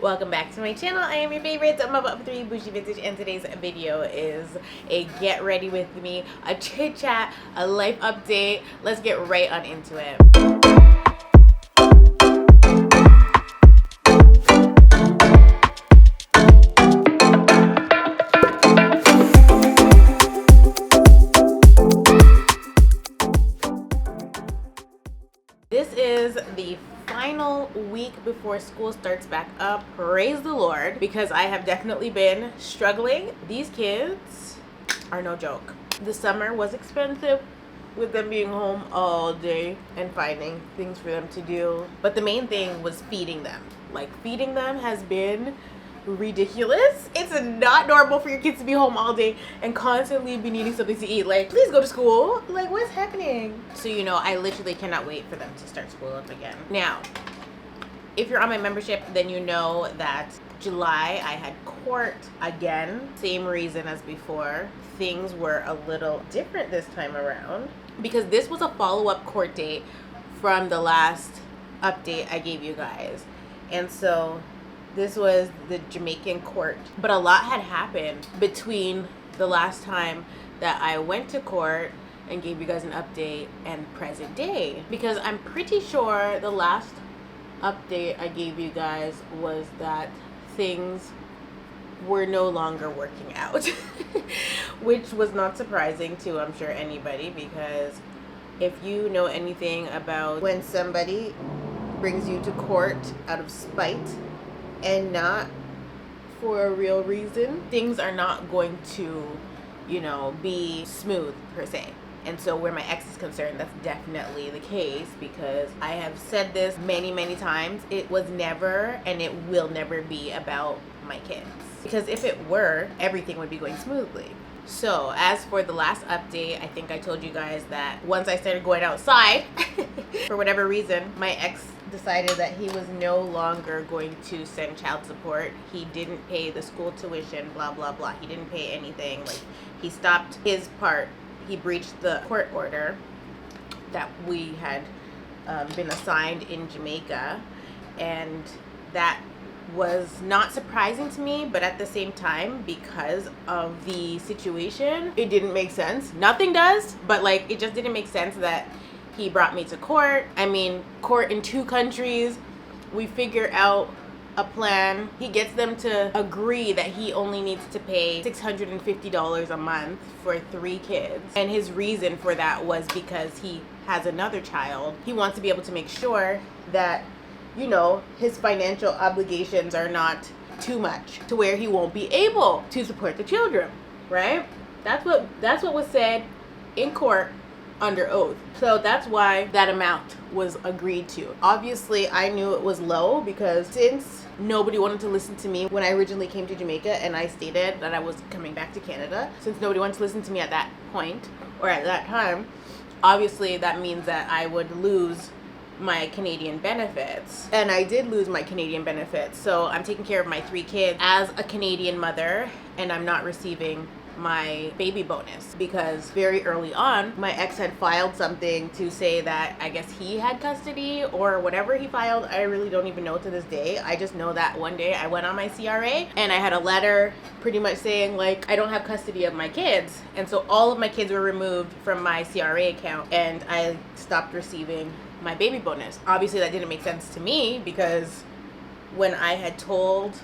Welcome back to my channel. I am your favorite mama of three, Bougie Vintage, and today's video is a get ready with me, a chit chat, a life update. Let's get right on into it. This is the final week before school starts back up. Praise the Lord, because I have definitely been struggling. These kids are no joke. The summer was expensive with them being home all day and finding things for them to do. But the main thing was feeding them. Like, feeding them has been ridiculous. It's not normal for your kids to be home all day and constantly be needing something to eat. Like, please go to school. Like, what's happening? So, you know, I literally cannot wait for them to start school up again. Now, if you're on my membership, then you know that July I had court again. Same reason as before. Things were a little different this time around because this was a follow-up court date from the last update I gave you guys. And so this was the Jamaican court. But a lot had happened between the last time that I went to court and gave you guys an update and present day. Because I'm pretty sure the last update I gave you guys was that things were no longer working out. Which was not surprising to, I'm sure, anybody, because if you know anything about when somebody brings you to court out of spite and not for a real reason, things are not going to, you know, be smooth per se. And so where my ex is concerned, that's definitely the case, because I have said this many times. It was never and it will never be about my kids. Because if it were, everything would be going smoothly. So as for the last update, I think I told you guys that once I started going outside, for whatever reason, my ex decided that he was no longer going to send child support. He didn't pay the school tuition, blah, blah, blah. He didn't pay anything. Like, he stopped his part. He breached the court order that we had been assigned in Jamaica. And that was not surprising to me, but at the same time, because of the situation, it didn't make sense. Nothing does, but like, it just didn't make sense that he brought me to court. I mean, court in 2 countries. We figure out a plan. He gets them to agree that he only needs to pay $650 a month for 3 kids. And his reason for that was because he has another child. He wants to be able to make sure that, you know, his financial obligations are not too much to where he won't be able to support the children, right? That's what was said in court under oath. So that's why that amount was agreed to. Obviously, I knew it was low because since nobody wanted to listen to me when I originally came to Jamaica and I stated that I was coming back to Canada, since nobody wanted to listen to me at that point or at that time, obviously that means that I would lose my Canadian benefits. And I did lose my Canadian benefits. So I'm taking care of my 3 kids as a Canadian mother, and I'm not receiving my baby bonus because very early on my ex had filed something to say that I guess he had custody or whatever he filed. I really don't even know to this day. I just know that one day I went on my CRA and I had a letter pretty much saying like I don't have custody of my kids, and so all of my kids were removed from my CRA account and I stopped receiving my baby bonus. Obviously that didn't make sense to me because when I had told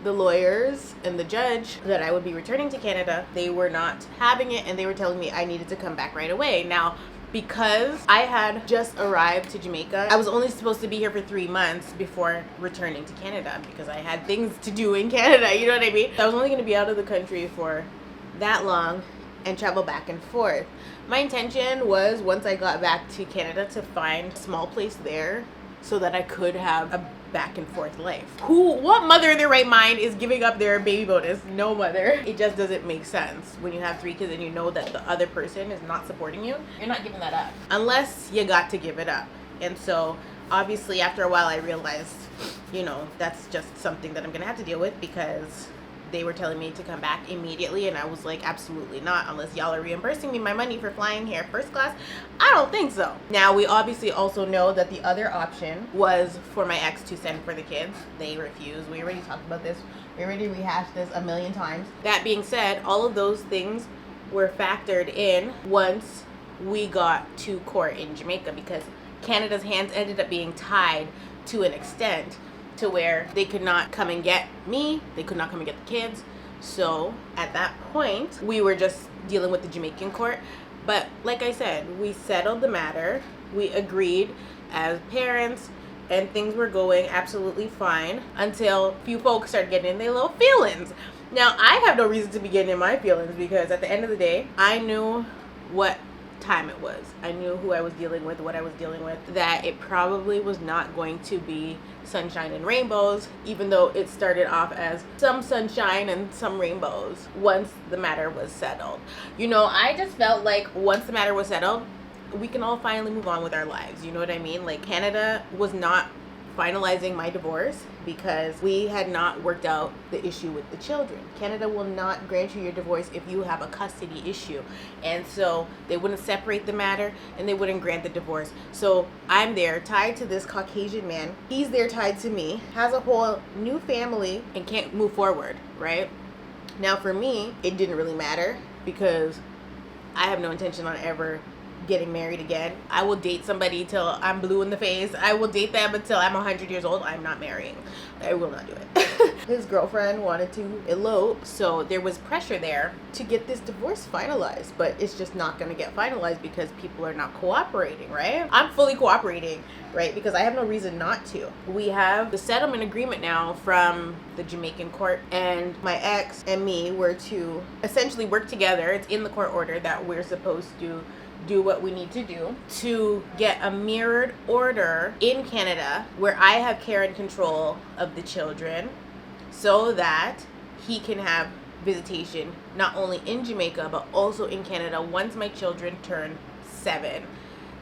the lawyers and the judge that I would be returning to Canada, they were not having it and they were telling me I needed to come back right away. Now, because I had just arrived to Jamaica, I was only supposed to be here for 3 months before returning to Canada because I had things to do in Canada, you know what I mean? I was only going to be out of the country for that long and travel back and forth. My intention was, once I got back to Canada, to find a small place there so that I could have a back and forth life. What mother in their right mind is giving up their baby bonus? No mother. It just doesn't make sense. When you have 3 kids and you know that the other person is not supporting you, you're not giving that up. Unless you got to give it up. And so obviously after a while I realized, you know, that's just something that I'm gonna have to deal with because they were telling me to come back immediately, and I was like, absolutely not, unless y'all are reimbursing me my money for flying here first class. I don't think so. Now, we obviously also know that the other option was for my ex to send for the kids. They refused. We already talked about this. We already rehashed this a million times. That being said, all of those things were factored in once we got to court in Jamaica, because Canada's hands ended up being tied to an extent to where they could not come and get me, they could not come and get the kids. So at that point, we were just dealing with the Jamaican court. But like I said, we settled the matter, we agreed as parents, and things were going absolutely fine until a few folks started getting in their little feelings. Now, I have no reason to be getting in my feelings, because at the end of the day, I knew what time it was. I knew who I was dealing with, what I was dealing with, that it probably was not going to be sunshine and rainbows, even though it started off as some sunshine and some rainbows once the matter was settled. You know, I just felt like once the matter was settled, we can all finally move on with our lives. You know what I mean? Like, Canada was not finalizing my divorce because we had not worked out the issue with the children. Canada will not grant you your divorce if you have a custody issue. And so they wouldn't separate the matter and they wouldn't grant the divorce. So I'm there tied to this Caucasian man. He's there tied to me, has a whole new family, and can't move forward, right? Now for me, it didn't really matter because I have no intention on ever getting married again. I will date somebody till I'm blue in the face. I will date them until I'm 100 years old. I'm not marrying. I will not do it. His girlfriend wanted to elope, so there was pressure there to get this divorce finalized, but it's just not going to get finalized because people are not cooperating, right? I'm fully cooperating, right? Because I have no reason not to. We have the settlement agreement now from the Jamaican court, and my ex and me were to essentially work together. It's in the court order that we're supposed to do what we need to do to get a mirrored order in Canada where I have care and control of the children, so that he can have visitation not only in Jamaica but also in Canada once my children turn 7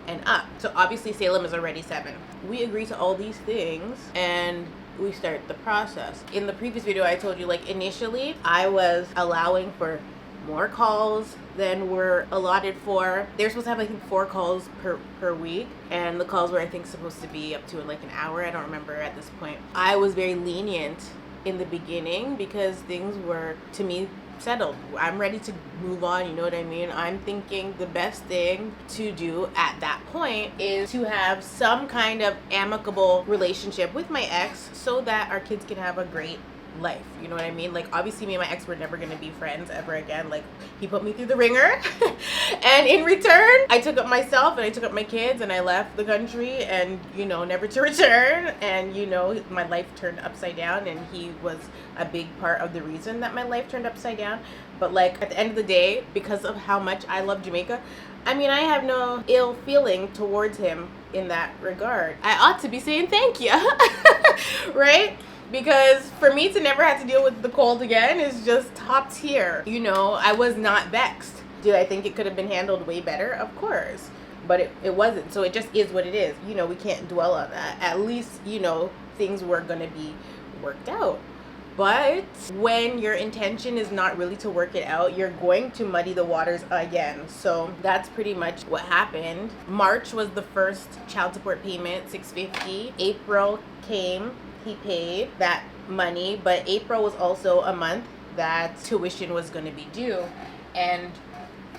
and up. So obviously Salem is already 7. We agree to all these things and we start the process. In the previous video I told you, like, initially I was allowing for more calls than were allotted for. They're supposed to have, I think, 4 calls per week, and the calls were, I think, supposed to be up to like an hour. I don't remember at this point. I was very lenient in the beginning because things were, to me, settled. I'm ready to move on, you know what I mean? I'm thinking the best thing to do at that point is to have some kind of amicable relationship with my ex so that our kids can have a great life, you know what I mean? Like, obviously me and my ex were never gonna be friends ever again. Like, he put me through the ringer and in return I took up myself and I took up my kids and I left the country, and you know, never to return. And you know, my life turned upside down, and he was a big part of the reason that my life turned upside down. But like, at the end of the day, because of how much I love Jamaica, I mean, I have no ill feeling towards him in that regard. I ought to be saying thank you. Right? Because for me to never have to deal with the cold again is just top tier. You know, I was not vexed. Did I think it could have been handled way better? Of course. But it wasn't. So it just is what it is. You know, we can't dwell on that. At least, you know, things were going to be worked out. But when your intention is not really to work it out, you're going to muddy the waters again. So that's pretty much what happened. March was the first child support payment, $650. April came. He paid that money, but April was also a month that tuition was going to be due. And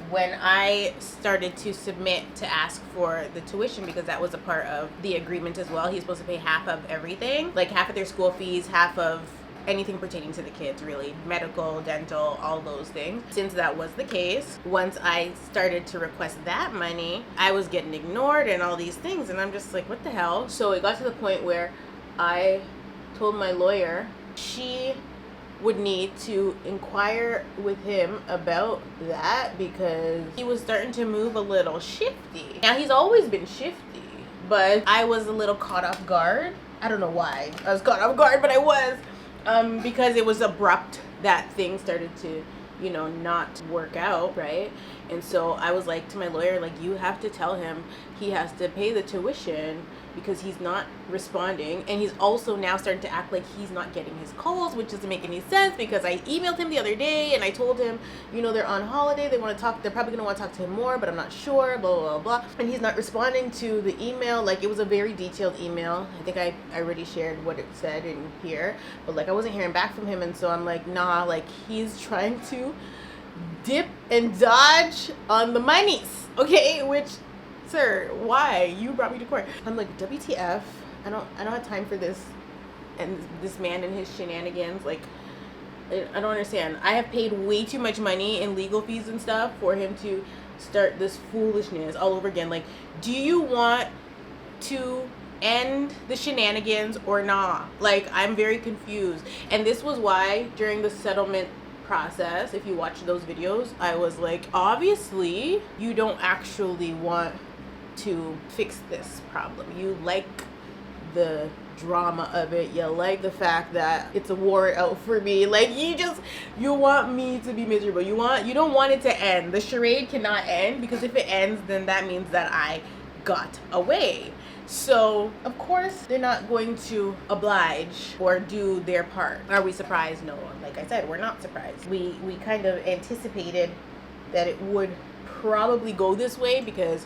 when I started to submit to ask for the tuition, because that was a part of the agreement as well, he's supposed to pay half of everything, like half of their school fees, half of anything pertaining to the kids, really, medical, dental, all those things. Since that was the case, once I started to request that money, I was getting ignored and all these things, and I'm just like, what the hell? So it got to the point where I told my lawyer she would need to inquire with him about that because he was starting to move a little shifty. Now, he's always been shifty, but I was a little caught off guard. I don't know why I was caught off guard, but I was, because it was abrupt that things started to, you know, not work out, right? And so I was like to my lawyer, like, you have to tell him he has to pay the tuition because he's not responding, and he's also now starting to act like he's not getting his calls, which doesn't make any sense because I emailed him the other day and I told him, you know, they're on holiday, they want to talk, they're probably going to want to talk to him more, but I'm not sure, blah, blah, blah, blah. And he's not responding to the email. Like, it was a very detailed email. I think I already shared what it said in here, but like I wasn't hearing back from him, and so I'm like, nah, like he's trying to dip and dodge on the monies, okay? Which, sir, why? You brought me to court. I'm like, WTF? I don't have time for this, and this man and his shenanigans. Like, I don't understand. I have paid way too much money in legal fees and stuff for him to start this foolishness all over again. Like, do you want to end the shenanigans or not? Like, I'm very confused. And this was why during the settlement process, if you watch those videos, I was like, obviously you don't actually want to fix this problem. You like the drama of it. You like the fact that it's a war out for me. Like, you want me to be miserable. You don't want it to end. The charade cannot end, because if it ends, then that means that I got away. So of course they're not going to oblige or do their part. Are we surprised? No. Like I said, we're not surprised. We kind of anticipated that it would probably go this way, because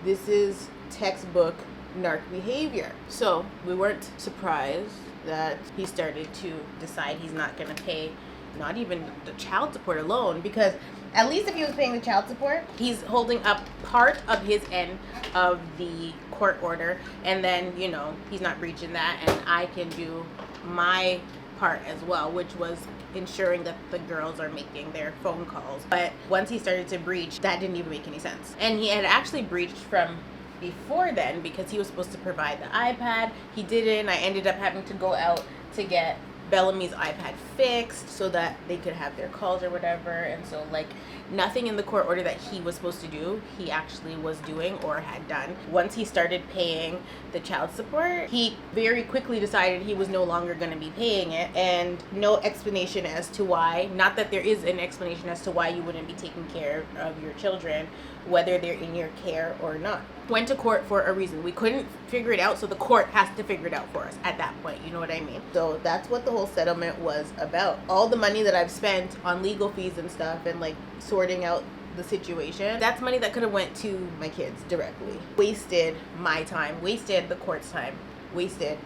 this is textbook narc behavior. So we weren't surprised that he started to decide he's not going to pay, not even the child support alone, because at least if he was paying the child support, he's holding up part of his end of the court order, and then, you know, he's not breaching that, and I can do my part as well, which was ensuring that the girls are making their phone calls. But once he started to breach, that didn't even make any sense. And he had actually breached from before then, because he was supposed to provide the iPad. He didn't. I ended up having to go out to get Bellamy's iPad fixed so that they could have their calls or whatever. And so, like, nothing in the court order that he was supposed to do, he actually was doing or had done. Once he started paying the child support, he very quickly decided he was no longer going to be paying it, and no explanation as to why. Not that there is an explanation as to why you wouldn't be taking care of your children, whether they're in your care or not. Went to court for a reason. We couldn't figure it out, so the court has to figure it out for us at that point. You know what I mean? So that's what the whole settlement was about. All the money that I've spent on legal fees and stuff, and like sorting out the situation, that's money that could have went to my kids directly. Wasted my time, wasted the court's time, wasted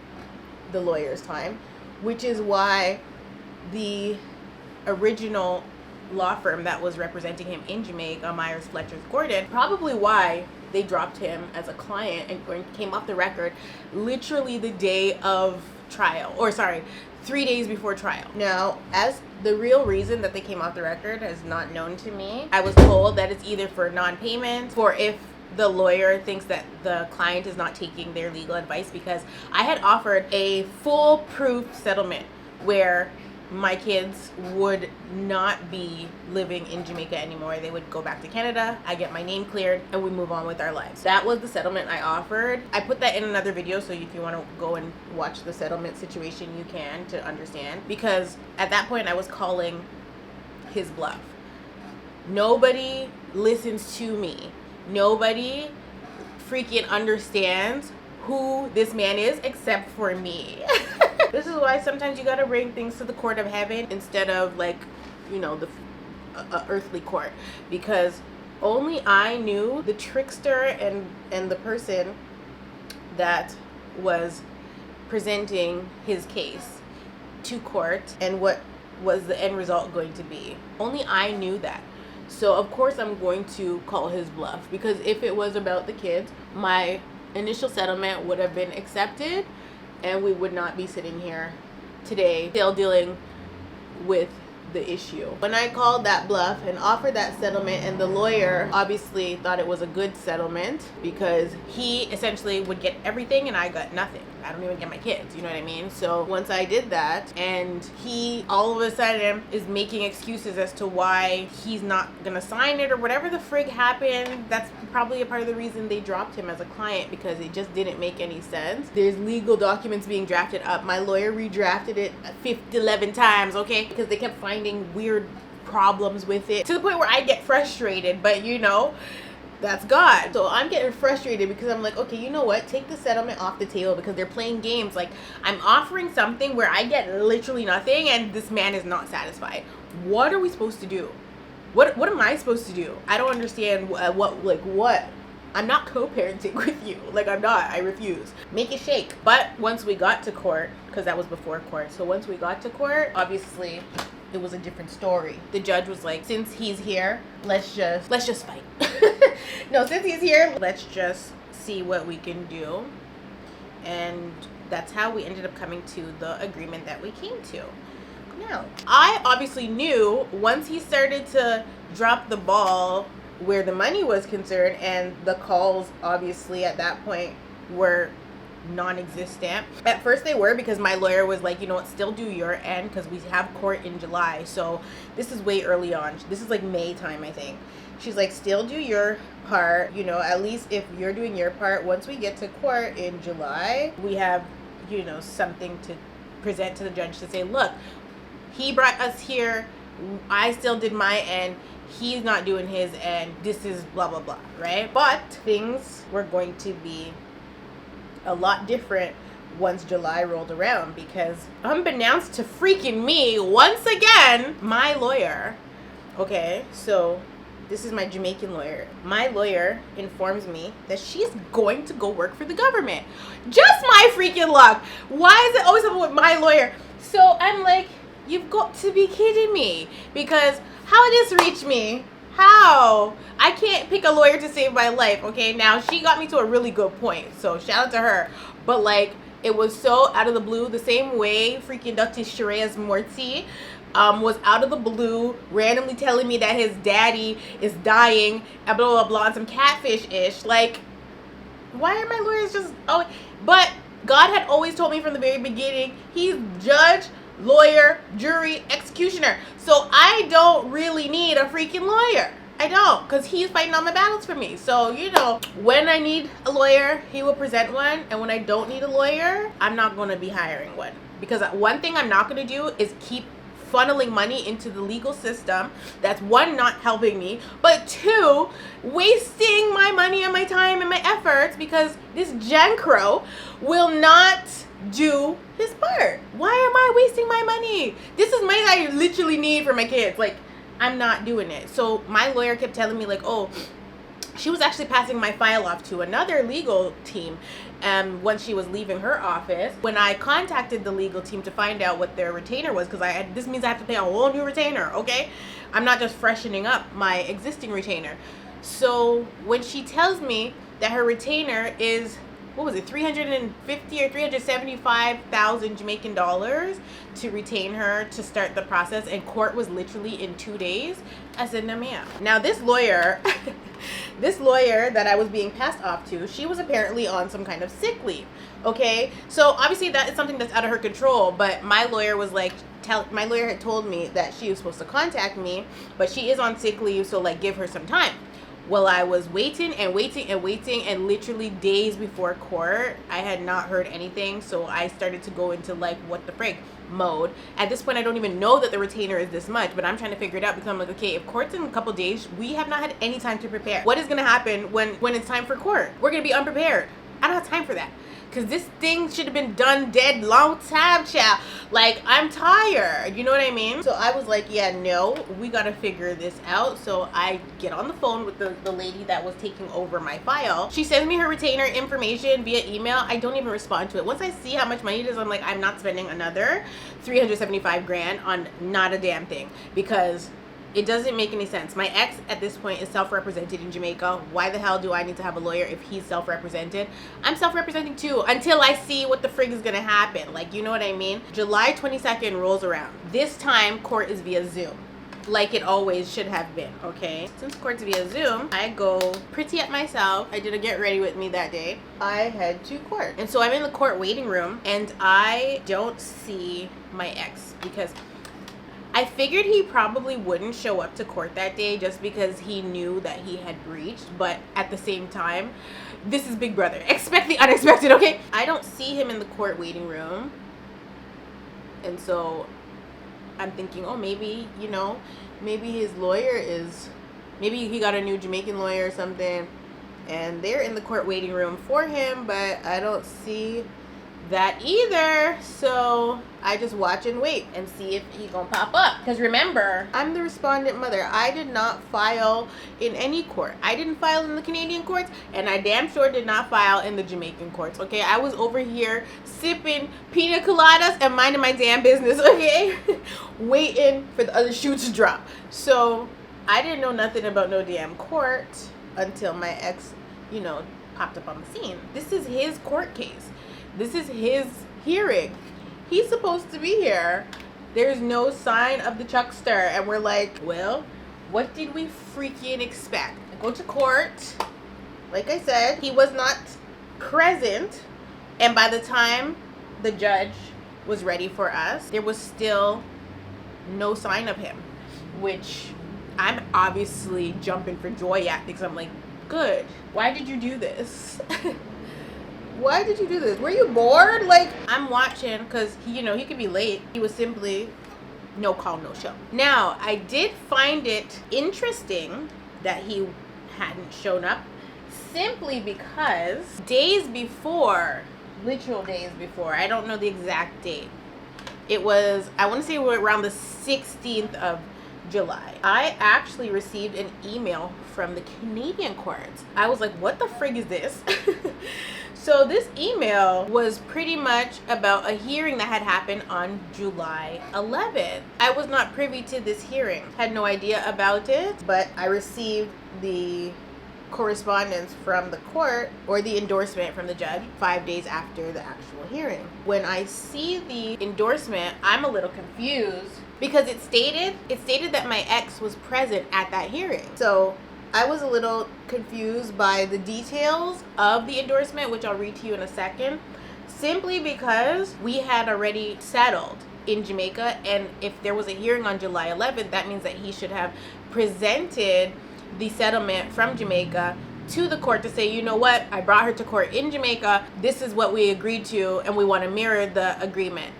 the lawyer's time, which is why the original law firm that was representing him in Jamaica, Myers Fletcher Gordon, probably why they dropped him as a client and came off the record literally the day of trial, or sorry, 3 days before trial. Now, as the real reason that they came off the record is not known to me. I was told that it's either for non-payment, or if the lawyer thinks that the client is not taking their legal advice, because I had offered a foolproof settlement where my kids would not be living in Jamaica anymore. They would go back to Canada. I get my name cleared and we move on with our lives. That was the settlement I offered. I put that in another video, so if you want to go and watch the settlement situation, you can, to understand. Because at that point I was calling his bluff. Nobody listens to me. Nobody freaking understands who this man is except for me. This is why sometimes you gotta bring things to the court of heaven instead of, like, you know, the earthly court, because only I knew the trickster and the person that was presenting his case to court and what was the end result going to be. Only I knew that. So of course I'm going to call his bluff, because if it was about the kids, my initial settlement would have been accepted and we would not be sitting here today still dealing with the issue. When I called that bluff and offered that settlement, and the lawyer obviously thought it was a good settlement because he essentially would get everything and I got nothing. I don't even get my kids, you know what I mean? So once I did that, and he all of a sudden is making excuses as to why he's not gonna sign it or whatever the frig happened, that's probably a part of the reason they dropped him as a client, because it just didn't make any sense. There's legal documents being drafted up. My lawyer redrafted it 11 times, okay? Because they kept finding weird problems with it, to the point where I get frustrated. But you know, That's God. So I'm getting frustrated because I'm like, okay, you know what? Take the settlement off the table because they're playing games. Like, I'm offering something where I get literally nothing and this man is not satisfied. What are we supposed to do? What am I supposed to do? I don't understand what. I'm not co-parenting with you. Like, I'm not. I refuse. Make it shake. But once we got to court, because that was before court. So once we got to court, obviously it was a different story. The judge was like, since he's here, let's just fight. No, since he's here, let's just see what we can do. And that's how we ended up coming to the agreement that we came to. Now, I obviously knew once he started to drop the ball where the money was concerned, and the calls obviously at that point were non-existent. At first they were, because my lawyer was like, you know what, still do your end because we have court in July. So this is way early on. This is like May time, I think. She's like, still do your part, you know, at least if you're doing your part, once we get to court in July, we have, you know, something to present to the judge to say, look, he brought us here, I still did my end, he's not doing his end, this is blah blah blah, right? But things were going to be a lot different once July rolled around, because unbeknownst to freaking me, once again, my lawyer, okay, so this is my Jamaican lawyer. My lawyer informs me that she's going to go work for the government. Just my freaking luck. Why is it always something with my lawyer? So I'm like, you've got to be kidding me. Because how did this reach me? How? I can't pick a lawyer to save my life, okay? Now, she got me to a really good point, so shout out to her. But, like, it was so out of the blue, the same way freaking Dr. Shreyas Morty was out of the blue, randomly telling me that his daddy is dying, and blah, blah, blah, and some catfish-ish. Like, why are my lawyers just... Oh, but God had always told me from the very beginning, he's judge, lawyer, jury, executioner. So I don't really need a freaking lawyer. I don't, because he's fighting all my battles for me. So, you know, when I need a lawyer, he will present one. And when I don't need a lawyer, I'm not going to be hiring one. Because one thing I'm not going to do is keep funneling money into the legal system. That's one, not helping me, but two, wasting my money and my time and my efforts, because this Jankro will not do his part. Why am I wasting my money? This is money that I literally need for my kids. Like, I'm not doing it. So my lawyer kept telling me, like, oh, she was actually passing my file off to another legal team once she was leaving her office. When I contacted the legal team to find out what their retainer was, because this means I have to pay a whole new retainer, okay? I'm not just freshening up my existing retainer. So when she tells me that her retainer is, what was it, 350 or 375,000 Jamaican dollars to retain her to start the process, and court was literally in 2 days, I said, no ma'am. Now this lawyer, this lawyer that I was being passed off to, she was apparently on some kind of sick leave, okay? So obviously that is something that's out of her control, but my lawyer was like, my lawyer had told me that she was supposed to contact me, but she is on sick leave, so like give her some time. Well, I was waiting and waiting and waiting, and literally days before court, I had not heard anything. So I started to go into like, what the frig mode. At this point, I don't even know that the retainer is this much, but I'm trying to figure it out, because I'm like, okay, if court's in a couple days, we have not had any time to prepare. What is going to happen when it's time for court? We're going to be unprepared. I don't have time for that. Because this thing should have been done dead long time, child. Like, I'm tired. You know what I mean? So I was like, yeah, no, we got to figure this out. So I get on the phone with the lady that was taking over my file. She sends me her retainer information via email. I don't even respond to it. Once I see how much money it is, I'm like, I'm not spending another 375 grand on not a damn thing. Because it doesn't make any sense. My ex at this point is self-represented in Jamaica. Why the hell do I need to have a lawyer if he's self-represented? I'm self-representing too, until I see what the frig is gonna happen. Like, you know what I mean? July 22nd rolls around. This time, court is via Zoom, like it always should have been, okay? Since court's via Zoom, I go pretty at myself. I did a get ready with me that day. I head to court. And so I'm in the court waiting room, and I don't see my ex, because I figured he probably wouldn't show up to court that day just because he knew that he had breached. But at the same time, this is Big Brother. Expect the unexpected, okay? I don't see him in the court waiting room. And so I'm thinking, oh, maybe, you know, maybe his lawyer is, maybe he got a new Jamaican lawyer or something. and they're in the court waiting room for him, but I don't see that either. So I just watch and wait and see if he gonna pop up. Because remember, I'm the respondent mother. I did not file in any court. I didn't file in the Canadian courts, and I damn sure did not file in the Jamaican courts, okay? I was over here sipping pina coladas and minding my damn business, okay? Waiting for the other shoe to drop. So I didn't know nothing about no damn court until my ex, popped up on the scene. This is his court case. This is his hearing. He's supposed to be here. There's no sign of the Chuckster. And we're like, well, what did we freaking expect? I go to court. Like I said, he was not present. And by the time the judge was ready for us, there was still no sign of him, which I'm obviously jumping for joy at, because I'm like, good. Why did you do this? Why did you do this? Were you bored? Like, I'm watching because he could be late. He was simply no call, no show. Now, I did find it interesting that he hadn't shown up, simply because days before, literal days before, I don't know the exact date. It was, I want to say around the 16th of July. I actually received an email from the Canadian courts. I was like, what the frig is this? So this email was pretty much about a hearing that had happened on July 11th. I was not privy to this hearing, had no idea about it, but I received the correspondence from the court, or the endorsement from the judge, 5 days after the actual hearing. When I see the endorsement, I'm a little confused because it stated that my ex was present at that hearing. So I was a little confused by the details of the endorsement, which I'll read to you in a second, simply because we had already settled in Jamaica, and if there was a hearing on July 11th, that means that he should have presented the settlement from Jamaica to the court to say, you know what, I brought her to court in Jamaica, this is what we agreed to, and we want to mirror the agreement.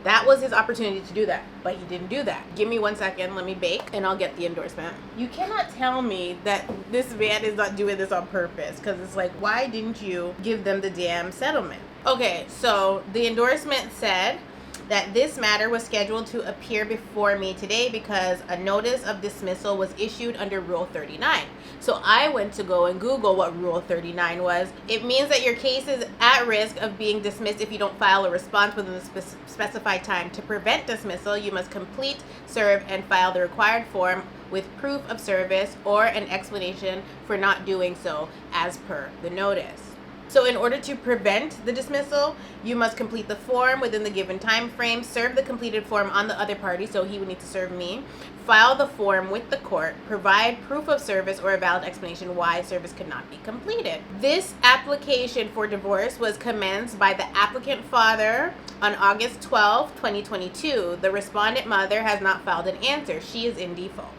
That was his opportunity to do that, but he didn't do that. Give me 1 second, let me bake, and I'll get the endorsement. You cannot tell me that this man is not doing this on purpose, because it's like, why didn't you give them the damn settlement? Okay, so the endorsement said that this matter was scheduled to appear before me today because a notice of dismissal was issued under Rule 39. So I went to go and Google what Rule 39 was. It means that your case is at risk of being dismissed if you don't file a response within the specified time. To prevent dismissal, you must complete, serve, and file the required form with proof of service or an explanation for not doing so as per the notice. So in order to prevent the dismissal, you must complete the form within the given time frame, serve the completed form on the other party, so he would need to serve me, file the form with the court, provide proof of service or a valid explanation why service could not be completed. This application for divorce was commenced by the applicant father on August 12, 2022. The respondent mother has not filed an answer. She is in default.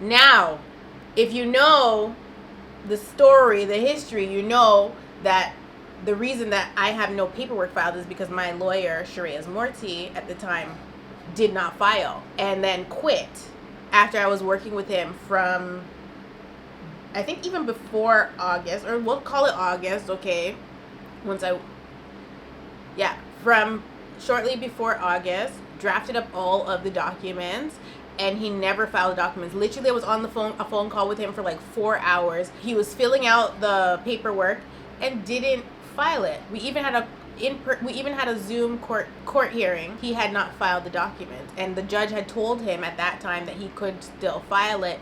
Now, if you know the story, the history, you know that the reason that I have no paperwork filed is because my lawyer, Sherez Morty, at the time, did not file and then quit after I was working with him from, I think, even before August, or we'll call it August, okay? From shortly before August, drafted up all of the documents, and he never filed the documents. Literally, I was on a phone call with him for like 4 hours. He was filling out the paperwork and didn't file it. We even had a Zoom court hearing. He had not filed the documents, and the judge had told him at that time that he could still file it,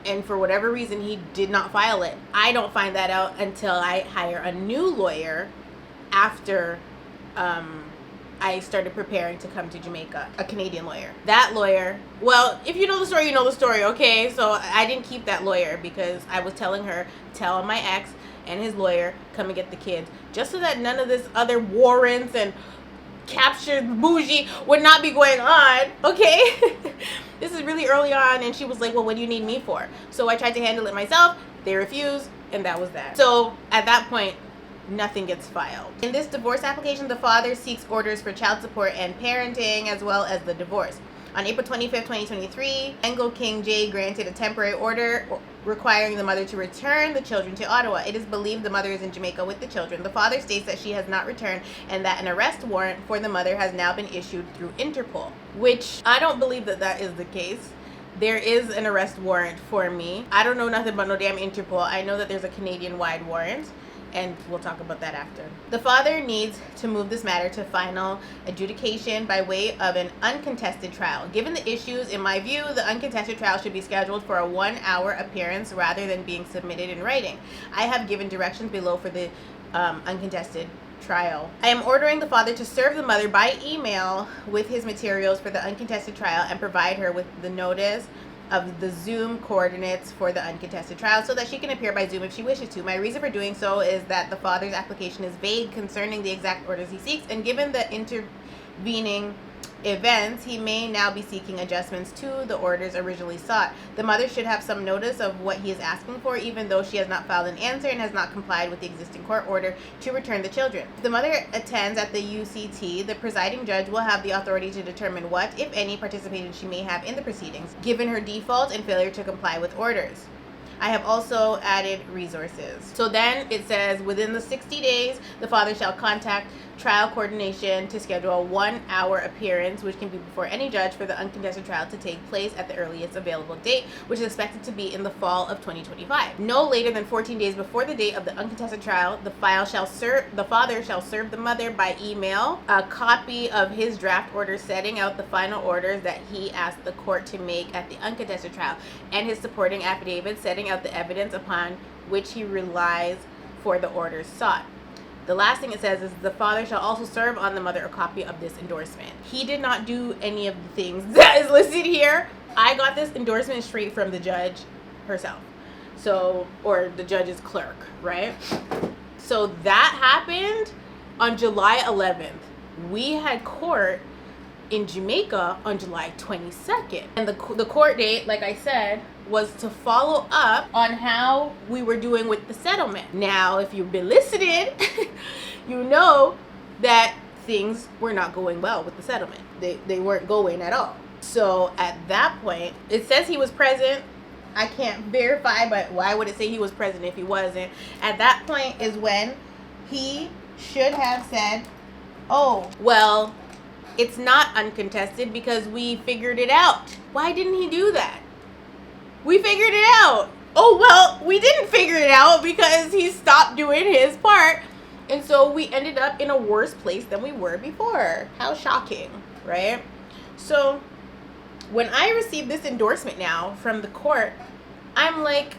and for whatever reason he did not file it. I don't find that out until I hire a new lawyer after I started preparing to come to Jamaica, a Canadian lawyer. That lawyer, well, if you know the story, you know the story, okay? So I didn't keep that lawyer because I was telling her, tell my ex and his lawyer, come and get the kids, just so that none of this other warrants and captured bougie would not be going on, okay? This is really early on, and she was like, well, what do you need me for? So I tried to handle it myself. They refused, and that was that. So at that point, nothing gets filed. In this divorce application, the father seeks orders for child support and parenting, as well as the divorce. On April 25th, 2023, Engo King J granted a temporary order requiring the mother to return the children to Ottawa. It is believed the mother is in Jamaica with the children. The father states that she has not returned and that an arrest warrant for the mother has now been issued through Interpol, which I don't believe that is the case. There is an arrest warrant for me. I don't know nothing about no damn Interpol. I know that there's a Canadian-wide warrant, and we'll talk about that after. The father needs to move this matter to final adjudication by way of an uncontested trial. Given the issues, in my view, the uncontested trial should be scheduled for a 1-hour appearance rather than being submitted in writing. I have given directions below for the uncontested trial. I am ordering the father to serve the mother by email with his materials for the uncontested trial and provide her with the notice of the Zoom coordinates for the uncontested trial so that she can appear by Zoom if she wishes to. My reason for doing so is that the father's application is vague concerning the exact orders he seeks, and given the intervening events, he may now be seeking adjustments to the orders originally sought. The mother should have some notice of what he is asking for, even though she has not filed an answer and has not complied with the existing court order to return the children. If the mother attends at the UCT, the presiding judge will have the authority to determine what, if any, participation she may have in the proceedings, given her default and failure to comply with orders. I have also added resources. So then it says, within the 60 days, the father shall contact trial coordination to schedule a 1-hour appearance, which can be before any judge, for the uncontested trial to take place at the earliest available date, which is expected to be in the fall of 2025. No later than 14 days before the date of the uncontested trial, the father shall serve the mother by email a copy of his draft order setting out the final orders that he asked the court to make at the uncontested trial, and his supporting affidavit setting out the evidence upon which he relies for the orders sought. The last thing it says is the father shall also serve on the mother a copy of this endorsement. He did not do any of the things that is listed here. I got this endorsement straight from the judge herself. So, or the judge's clerk, right? So that happened on July 11th. We had court in Jamaica on July 22nd. And the court date, like I said, was to follow up on how we were doing with the settlement. Now, if you've been listening, you know that things were not going well with the settlement. They weren't going at all. So at that point, it says he was present. I can't verify, but why would it say he was present if he wasn't? At that point is when he should have said, oh, well, it's not uncontested because we figured it out. Why didn't he do that? We figured it out. Oh, well, we didn't figure it out because he stopped doing his part. And so we ended up in a worse place than we were before. How shocking, right? So when I received this endorsement now from the court, I'm like,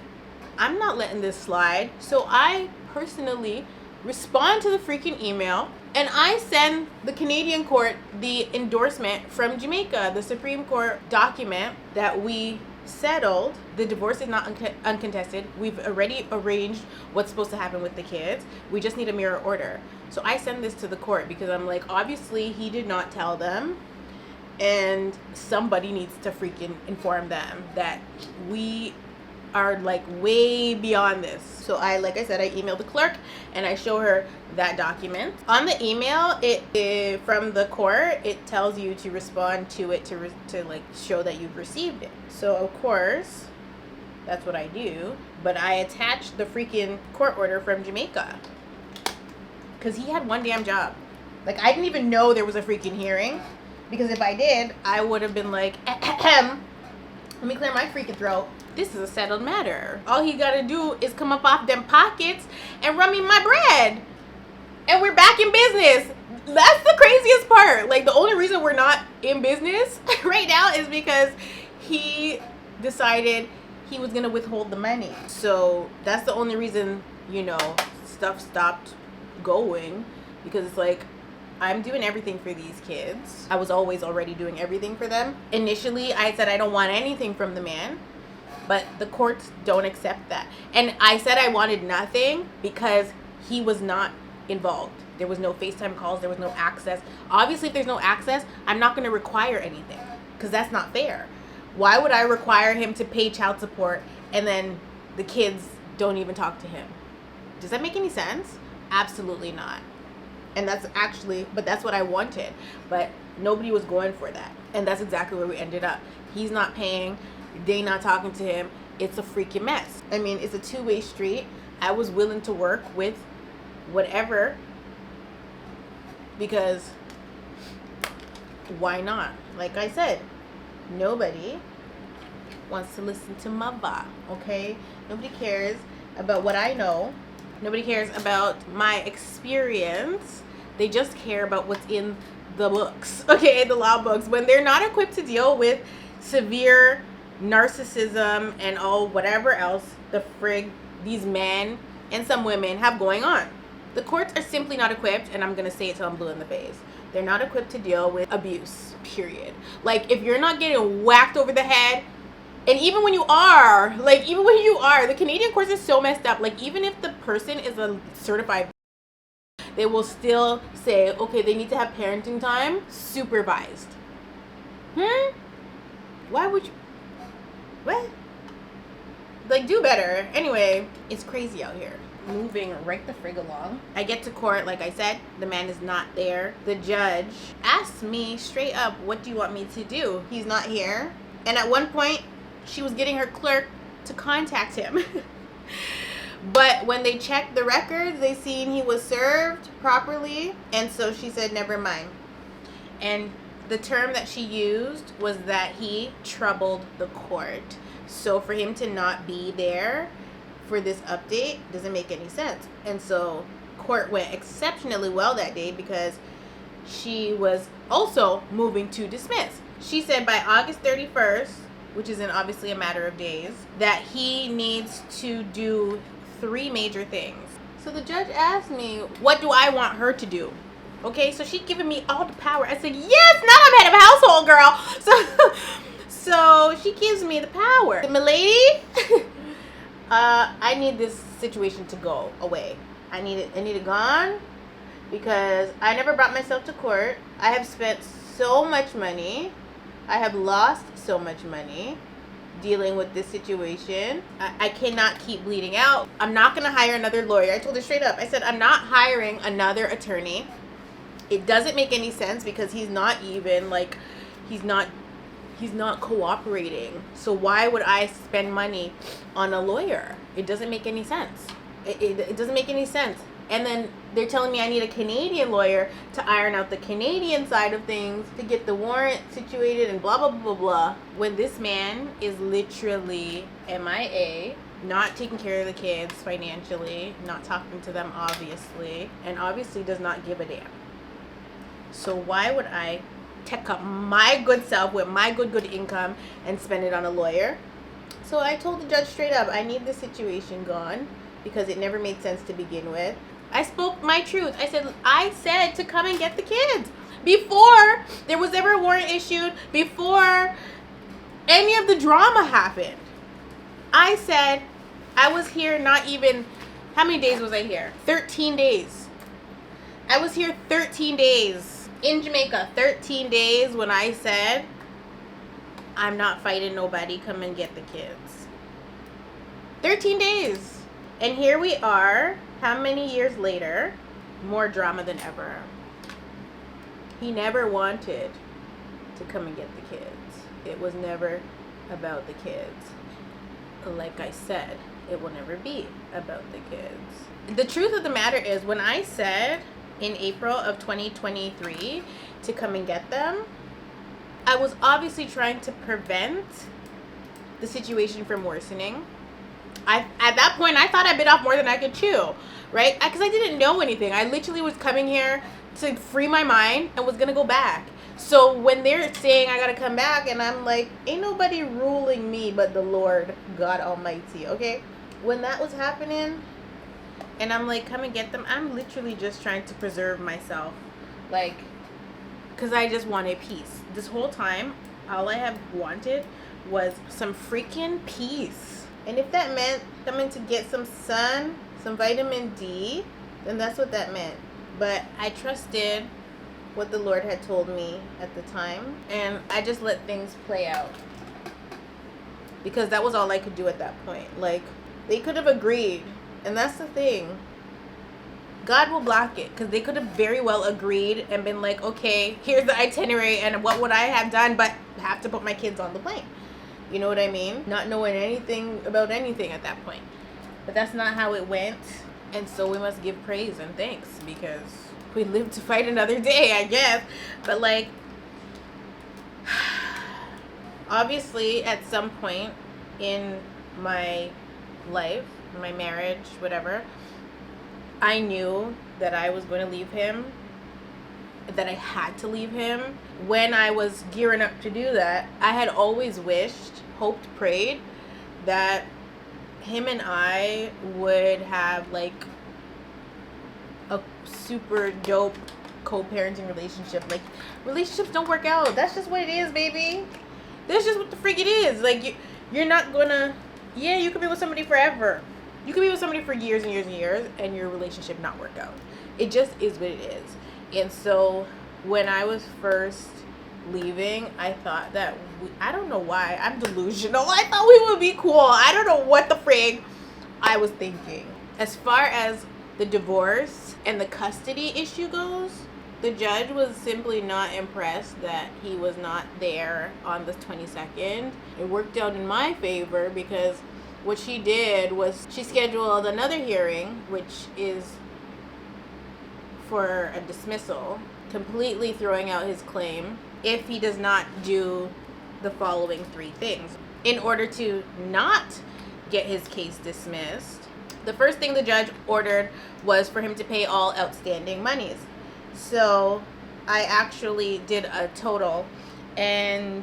I'm not letting this slide. So I personally respond to the freaking email, and I send the Canadian court the endorsement from Jamaica, the Supreme Court document that we settled. The divorce is not uncontested. We've already arranged what's supposed to happen with the kids. We just need a mirror order. So I send this to the court because I'm like, obviously he did not tell them, and somebody needs to freaking inform them that we are like way beyond this. So like I said, I emailed the clerk and I show her that document. On the email, it from the court, it tells you to respond to it to like show that you've received it. So of course, that's what I do. But I attached the freaking court order from Jamaica because he had one damn job. Like, I didn't even know there was a freaking hearing, because if I did, I would have been like, let me clear my freaking throat. This is a settled matter. All he gotta do is come up off them pockets and run me my bread. And we're back in business. That's the craziest part. Like, the only reason we're not in business right now is because he decided he was gonna withhold the money. So that's the only reason, you know, stuff stopped going, because it's like, I'm doing everything for these kids. I was always already doing everything for them. Initially, I said I don't want anything from the man, but the courts don't accept that. And I said I wanted nothing because he was not involved. There was no FaceTime calls. There was no access. Obviously, if there's no access, I'm not going to require anything, because that's not fair. Why would I require him to pay child support and then the kids don't even talk to him? Does that make any sense? Absolutely not. And that's what I wanted. But Nobody was going for that. And that's exactly where we ended up. He's not paying. They not talking to him. It's a freaking mess. I mean, it's a two-way street. I was willing to work with whatever because why not? Like I said, nobody wants to listen to my va, okay? Nobody cares about what I know. Nobody cares about my experience. They just care about what's in the books, okay? The law books. When they're not equipped to deal with severe narcissism and all whatever else the frig these men and some women have going on. The courts are simply not equipped, and I'm going to say it till I'm blue in the face. They're not equipped to deal with abuse, period. Like, if you're not getting whacked over the head, and even when you are, the Canadian courts are so messed up. Like, even if the person is a certified, they will still say, okay, they need to have parenting time supervised. Why would you? What? Like, do better. Anyway, it's crazy out here. Moving right the frig along. I get to court, like I said, the man is not there. The judge asked me straight up, what do you want me to do? He's not here. And at one point, she was getting her clerk to contact him. But when they checked the records, they seen he was served properly. And so she said, never mind. And the term that she used was that he troubled the court. So for him to not be there for this update doesn't make any sense. And so court went exceptionally well that day because she was also moving to dismiss. She said by August 31st, which is in obviously a matter of days, that he needs to do 3 major things. So the judge asked me, what do I want her to do? Okay, so she's giving me all the power. I said, yes, now I'm head of household, girl. So she gives me the power. Milady, I need this situation to go away. I need it gone because I never brought myself to court. I have spent so much money. I have lost so much money dealing with this situation. I cannot keep bleeding out. I'm not going to hire another lawyer. I told her straight up. I said, I'm not hiring another attorney. It doesn't make any sense because he's not even, like, he's not cooperating. So why would I spend money on a lawyer? It doesn't make any sense. It doesn't make any sense. And then they're telling me I need a Canadian lawyer to iron out the Canadian side of things, to get the warrant situated and blah, blah, blah, blah, blah. When this man is literally MIA, not taking care of the kids financially, not talking to them obviously, and obviously does not give a damn. So why would I take up my good self with my good income and spend it on a lawyer? So I told the judge straight up, I need this situation gone because it never made sense to begin with. I spoke my truth. I said to come and get the kids before there was ever a warrant issued, before any of the drama happened. I said I was here not even, how many days was I here? 13 days. I was here 13 days. In Jamaica, 13 days when I said, I'm not fighting nobody, come and get the kids. 13 days. And here we are, how many years later? More drama than ever. He never wanted to come and get the kids. It was never about the kids. Like I said, it will never be about the kids. The truth of the matter is, when I said in April of 2023 to come and get them, I was obviously trying to prevent the situation from worsening. At that point, I thought I bit off more than I could chew, right? Because I didn't know anything. I literally was coming here to free my mind and was going to go back. So when they're saying I got to come back, and I'm like, ain't nobody ruling me but the Lord God Almighty, okay? When that was happening, and I'm like, come and get them, I'm literally just trying to preserve myself. Like, because I just wanted peace. This whole time, all I have wanted was some freaking peace. And if that meant coming to get some sun, some vitamin D, then that's what that meant. But I trusted what the Lord had told me at the time. And I just let things play out. Because that was all I could do at that point. Like, they could have agreed. And that's the thing. God will block it, because they could have very well agreed and been like, okay, here's the itinerary and what would I have done, but have to put my kids on the plane. You know what I mean? Not knowing anything about anything at that point. But that's not how it went. And so we must give praise and thanks, because we live to fight another day, I guess. But like, obviously at some point in my life, my marriage, whatever, I knew that I was going to leave him, that I had to leave him. When I was gearing up to do that, I had always wished, hoped, prayed that him and I would have like a super dope co-parenting relationship. Like, relationships don't work out. That's just what it is, baby. That's just what the freak it is. Like, you're not gonna, yeah, you could be with somebody forever. You could be with somebody for years and years and years and your relationship not work out. It just is what it is. And so when I was first leaving, I thought that I don't know why, I'm delusional. I thought we would be cool. I don't know what the frig I was thinking. As far as the divorce and the custody issue goes, the judge was simply not impressed that he was not there on the 22nd. It worked out in my favor, because what she did was she scheduled another hearing, which is for a dismissal, completely throwing out his claim if he does not do the following 3 things. In order to not get his case dismissed, the first thing the judge ordered was for him to pay all outstanding monies. So I actually did a total, and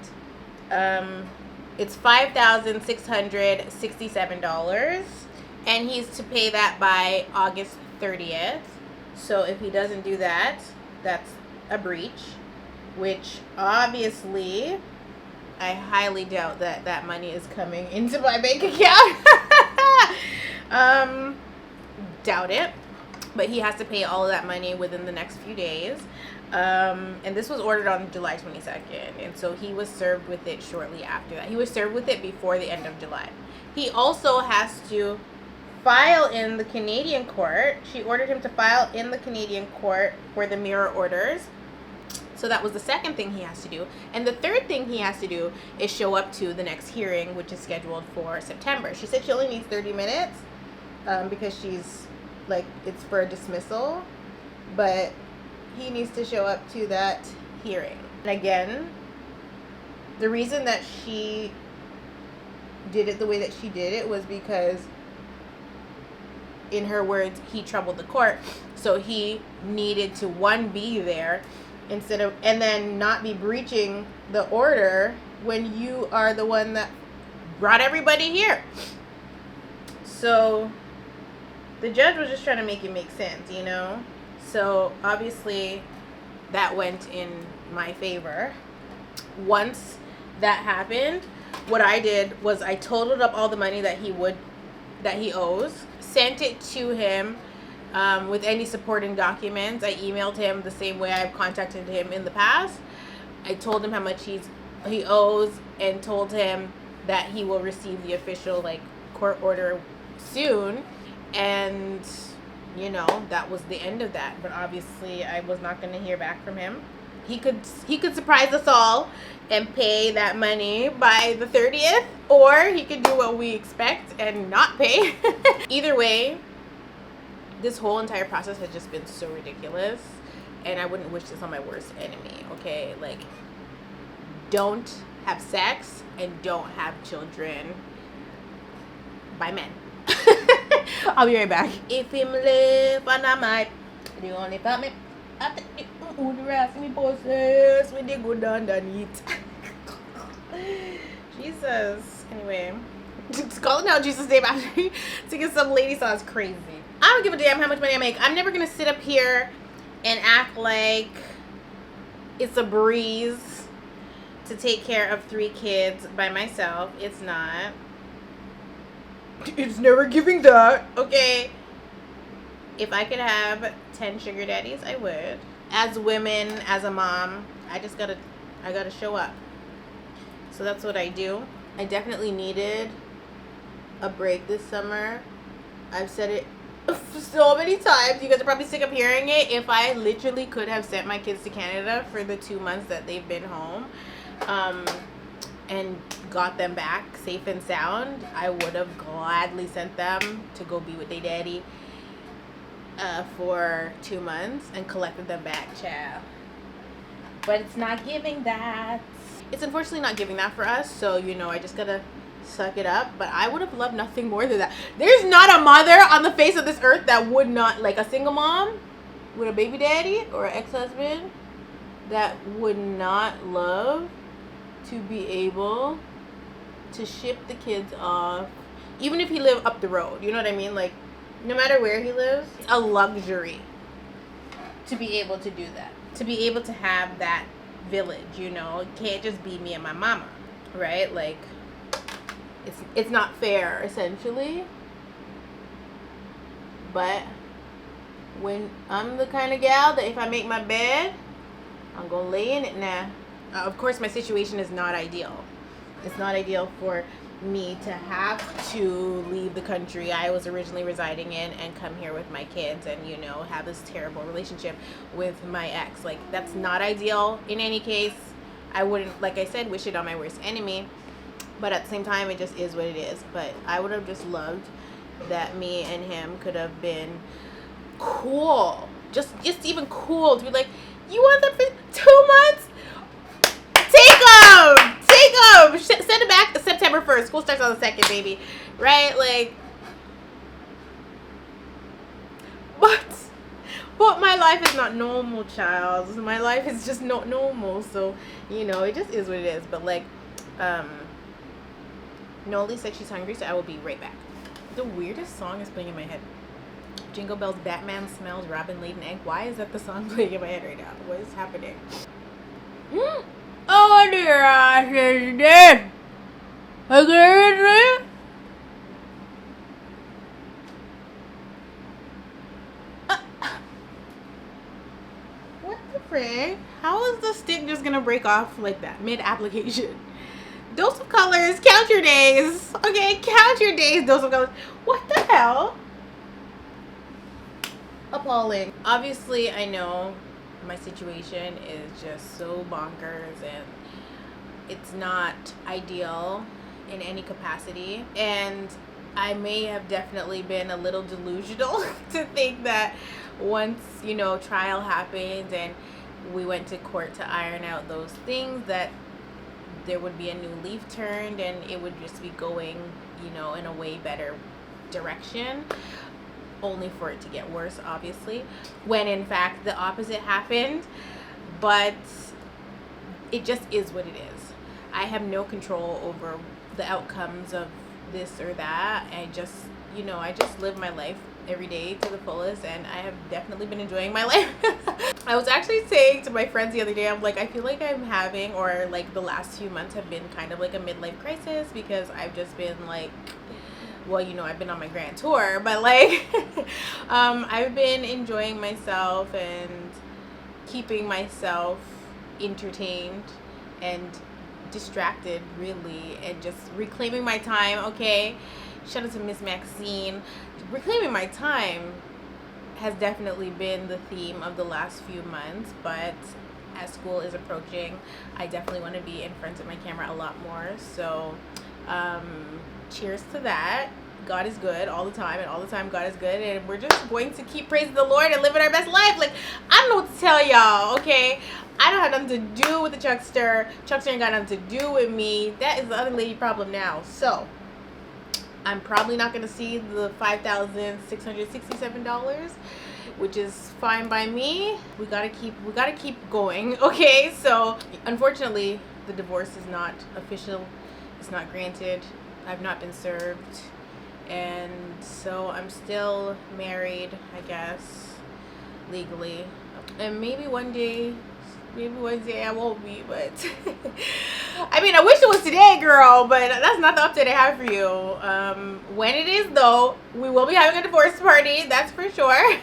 it's $5,667, and he's to pay that by August 30th. So if he doesn't do that, that's a breach, which obviously I highly doubt that that money is coming into my bank account. Doubt it. But he has to pay all of that money within the next few days. And this was ordered on July 22nd. And so he was served with it shortly after that. He was served with it before the end of July. He also has to file in the Canadian court. She ordered him to file in the Canadian court for the mirror orders. So that was the second thing he has to do. And the third thing he has to do is show up to the next hearing, which is scheduled for September. She said she only needs 30 minutes because she's like, it's for a dismissal. But he needs to show up to that hearing. And again, the reason that she did it the way that she did it was because, in her words, he troubled the court. So he needed to, one, be there instead of, and then not be breaching the order when you are the one that brought everybody here. So the judge was just trying to make it make sense, you know? So obviously that went in my favor. Once that happened, what I did was I totaled up all the money that he owes, sent it to him with any supporting documents. I emailed him the same way I've contacted him in the past. I told him how much he owes, and told him that he will receive the official court order soon. And you know, that was the end of that. But obviously I was not going to hear back from him. He could surprise us all and pay that money by the 30th, or he could do what we expect and not pay. Either way, this whole entire process has just been so ridiculous, and I wouldn't wish this on my worst enemy, okay? Like, don't have sex and don't have children by men. I'll be right back. If him live and I might, the only part me, I think the rest me bosses with the good underneath. Jesus. Anyway, just calling out Jesus' name after singing some lady song is crazy. I don't give a damn how much money I make. I'm never gonna sit up here and act like it's a breeze to take care of 3 kids by myself. It's not. It's never giving that, okay? If I could have 10 sugar daddies, I would. As women, as a mom, I gotta show up. So that's what I do. I definitely needed a break this summer. I've said it so many times. You guys are probably sick of hearing it. If I literally could have sent my kids to Canada for the 2 months that they've been home, and got them back safe and sound, I would have gladly sent them to go be with their daddy for 2 months and collected them back, child. But it's not giving that. It's unfortunately not giving that for us, so you know, I just gotta suck it up. But I would have loved nothing more than that. There's not a mother on the face of this earth that would not, like a single mom with a baby daddy or an ex-husband, that would not love to be able to ship the kids off, even if he lived up the road. You know what I mean? Like, no matter where he lives, it's a luxury to be able to do that, to be able to have that village. You know, it can't just be me and my mama, right? Like, it's not fair, essentially. But when I'm the kind of gal that if I make my bed, I'm gonna lay in it now. Of course, my situation is not ideal. It's not ideal for me to have to leave the country I was originally residing in and come here with my kids and, you know, have this terrible relationship with my ex. Like, that's not ideal in any case. I wouldn't, like I said, wish it on my worst enemy. But at the same time, it just is what it is. But I would have just loved that me and him could have been cool. Just even cool to be like, you want them for 2 months? Take them. Send it back September 1st. School starts on the 2nd, baby. Right? Like, but my life is not normal, child. My life is just not normal. So, you know, it just is what it is. But like, Noli said she's hungry, so I will be right back. The weirdest song is playing in my head. Jingle Bells, Batman Smells, Robin Laid an Egg. Why is that the song playing in my head right now? What is happening? Oh dear, I said dead. Okay, what the frick? How is the stick just gonna break off like that mid-application? Dose of colors, count your days. Okay, count your days, dose of colors. What the hell? Appalling. Obviously, I know my situation is just so bonkers and it's not ideal in any capacity, and I may have definitely been a little delusional to think that once, you know, trial happens and we went to court to iron out those things, that there would be a new leaf turned and it would just be going, you know, in a way better direction, only for it to get worse, obviously, when in fact the opposite happened. But it just is what it is. I have no control over the outcomes of this or that. I just, you know, I just live my life every day to the fullest, and I have definitely been enjoying my life. I was actually saying to my friends the other day, I'm like, I feel like I'm having, or like the last few months have been kind of like a midlife crisis, because I've just been like, well, you know, I've been on my grand tour, but like, I've been enjoying myself and keeping myself entertained and distracted, really, and just reclaiming my time. Okay, shout out to Miss Maxine. Reclaiming my time has definitely been the theme of the last few months, but as school is approaching, I definitely want to be in front of my camera a lot more. So cheers to that. God is good all the time, and all the time God is good, and we're just going to keep praising the Lord and living our best life. Like, I don't know what to tell y'all, okay? I don't have nothing to do with the Chuckster. Chuckster ain't got nothing to do with me. That is the other lady problem now. So I'm probably not going to see the $5,667, which is fine by me. We gotta keep going, okay? So unfortunately, the divorce is not official. It's not granted. I've not been served, and so I'm still married, I guess, legally. And maybe one day I won't be, but I mean, I wish it was today, girl, but that's not the update I have for you. When it is, though, we will be having a divorce party, that's for sure.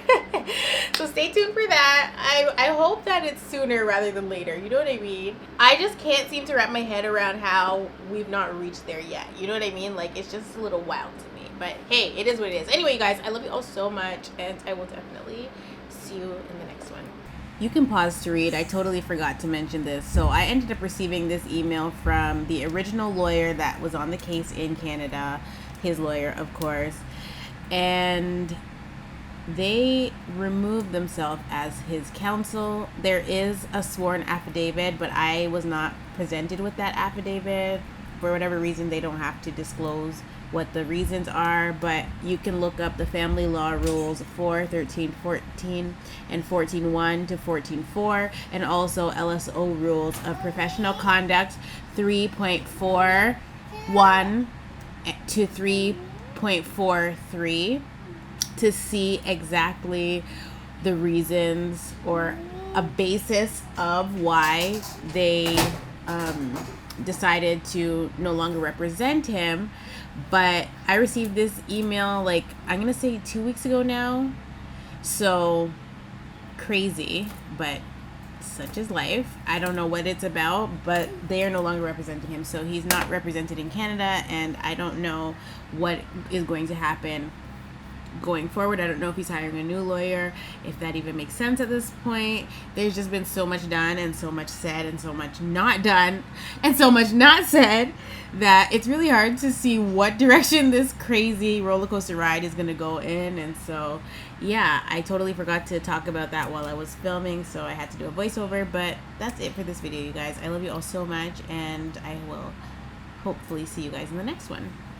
So stay tuned for that. I hope that it's sooner rather than later, you know what I mean? I just can't seem to wrap my head around how we've not reached there yet, you know what I mean? Like, it's just a little wild to me. But hey, it is what it is. Anyway, you guys, I love you all so much, and I will definitely see you in the next one. You can pause to read. I totally forgot to mention this. So I ended up receiving this email from the original lawyer that was on the case in Canada, his lawyer, of course, and they removed themselves as his counsel. There is a sworn affidavit, but I was not presented with that affidavit. For whatever reason, they don't have to disclose what the reasons are, but you can look up the family law rules 4.13.14 and 14.1 to 14.4, and also LSO rules of professional conduct 3.41 to 3.43 to see exactly the reasons or a basis of why they decided to no longer represent him. But I received this email, like, I'm gonna say 2 weeks ago now. So crazy, but such is life. I don't know what it's about, but they are no longer representing him. So he's not represented in Canada, and I don't know what is going to happen going forward. I don't know if he's hiring a new lawyer, if that even makes sense at this point. There's just been so much done and so much said and so much not done and so much not said that it's really hard to see what direction this crazy roller coaster ride is going to go in. And so yeah, I totally forgot to talk about that while I was filming, so I had to do a voiceover. But that's it for this video, you guys. I love you all so much, and I will hopefully see you guys in the next one.